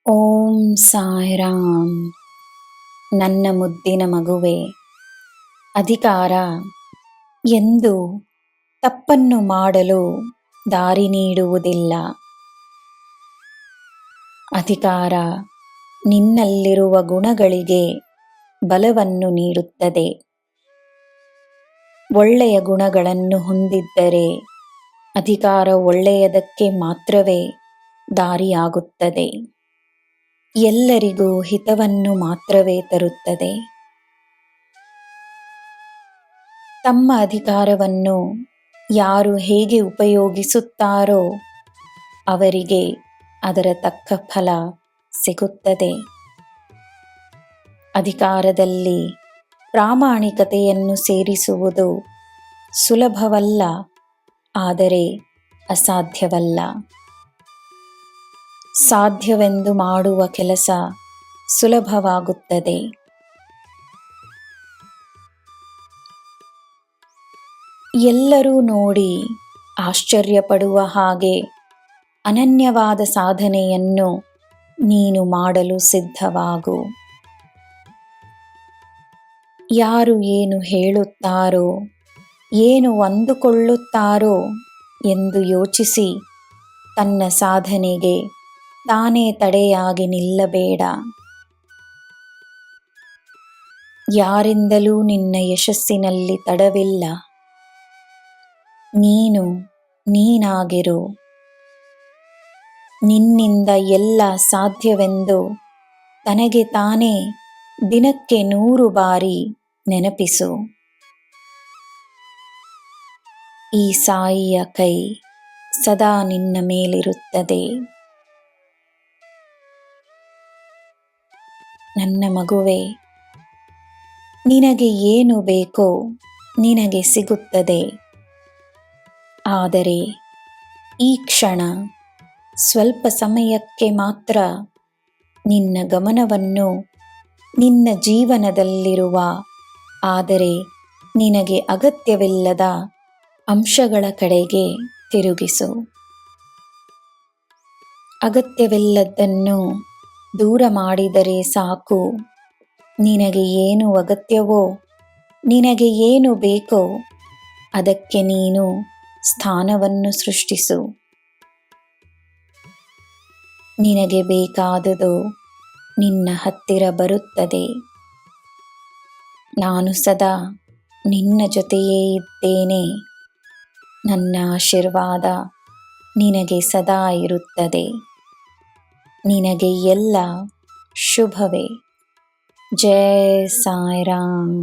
ಓಂ ಸಾಯಿರಾಮ್. ನನ್ನ ಮುದ್ದಿನ ಮಗುವೆ, ಅಧಿಕಾರ ಎಂದು ತಪ್ಪನ್ನು ಮಾಡಲು ದಾರಿ ನೀಡುವುದಿಲ್ಲ. ಅಧಿಕಾರ ನಿನ್ನಲ್ಲಿರುವ ಗುಣಗಳಿಗೆ ಬಲವನ್ನು ನೀಡುತ್ತದೆ. ಒಳ್ಳೆಯ ಗುಣಗಳನ್ನು ಹೊಂದಿದ್ದರೆ ಅಧಿಕಾರ ಒಳ್ಳೆಯದಕ್ಕೆ ಮಾತ್ರವೇ ದಾರಿಯಾಗುತ್ತದೆ. ಎಲ್ಲರಿಗೂ ಹಿತವನ್ನು ಮಾತ್ರವೇ ತರುತ್ತದೆ. ತಮ್ಮ ಅಧಿಕಾರವನ್ನು ಯಾರು ಹೇಗೆ ಉಪಯೋಗಿಸುತ್ತಾರೋ ಅವರಿಗೆ ಅದರ ತಕ್ಕ ಫಲ ಸಿಗುತ್ತದೆ. ಅಧಿಕಾರದಲ್ಲಿ ಪ್ರಾಮಾಣಿಕತೆಯನ್ನು ಸೇರಿಸುವುದು ಸುಲಭವಲ್ಲ, ಆದರೆ ಅಸಾಧ್ಯವಲ್ಲ. ಸಾಧ್ಯವೆಂದು ಮಾಡುವ ಕೆಲಸ ಸುಲಭವಾಗುತ್ತದೆ. ಎಲ್ಲರೂ ನೋಡಿ ಆಶ್ಚರ್ಯಪಡುವ ಹಾಗೆ ಅನನ್ಯವಾದ ಸಾಧನೆಯನ್ನು ನೀನು ಮಾಡಲು ಸಿದ್ಧವಾಗು. ಯಾರು ಏನು ಹೇಳುತ್ತಾರೋ, ಏನು ಅಂದುಕೊಳ್ಳುತ್ತಾರೋ ಎಂದು ಯೋಚಿಸಿ ತನ್ನ ಸಾಧನೆಗೆ ತಾನೇ ತಡೆಯಾಗಿ ನಿಲ್ಲಬೇಡ. ಯಾರಿಂದಲೂ ನಿನ್ನ ಯಶಸ್ಸಿನಲ್ಲಿ ತಡವಿಲ್ಲ. ನೀನು ನೀನಾಗಿರು. ನಿನ್ನಿಂದ ಎಲ್ಲ ಸಾಧ್ಯವೆಂದು ತನಗೆ ತಾನೇ ದಿನಕ್ಕೆ 100 ಬಾರಿ ನೆನಪಿಸು. ಈ ಸಾಯಿಯ ಕೈ ಸದಾ ನಿನ್ನ ಮೇಲಿರುತ್ತದೆ. ನನ್ನ ಮಗುವೆ, ನಿನಗೆ ಏನು ಬೇಕೋ ನಿನಗೆ ಸಿಗುತ್ತದೆ. ಆದರೆ ಈ ಕ್ಷಣ ಸ್ವಲ್ಪ ಸಮಯಕ್ಕೆ ಮಾತ್ರ ನಿನ್ನ ಗಮನವನ್ನು ನಿನ್ನ ಜೀವನದಲ್ಲಿರುವ ಆದರೆ ನಿನಗೆ ಅಗತ್ಯವಿಲ್ಲದ ಅಂಶಗಳ ಕಡೆಗೆ ತಿರುಗಿಸು. ಅಗತ್ಯವಿಲ್ಲದ್ದನ್ನು ದೂರ ಮಾಡಿದರೆ ಸಾಕು. ನಿನಗೆ ಏನು ಅಗತ್ಯವೋ, ನಿನಗೆ ಏನು ಬೇಕೋ ಅದಕ್ಕೆ ನೀನು ಸ್ಥಾನವನ್ನು ಸೃಷ್ಟಿಸು. ನಿನಗೆ ಬೇಕಾದುದು ನಿನ್ನ ಹತ್ತಿರ ಬರುತ್ತದೆ. ನಾನು ಸದಾ ನಿನ್ನ ಜೊತೆಯೇ ಇದ್ದೇನೆ. ನನ್ನ ಆಶೀರ್ವಾದ ನಿನಗೆ ಸದಾ ಇರುತ್ತದೆ. ನಿನಗೆ ಎಲ್ಲ ಶುಭವೇ. ಜೈ ಸಾಯಿರಾಮ್.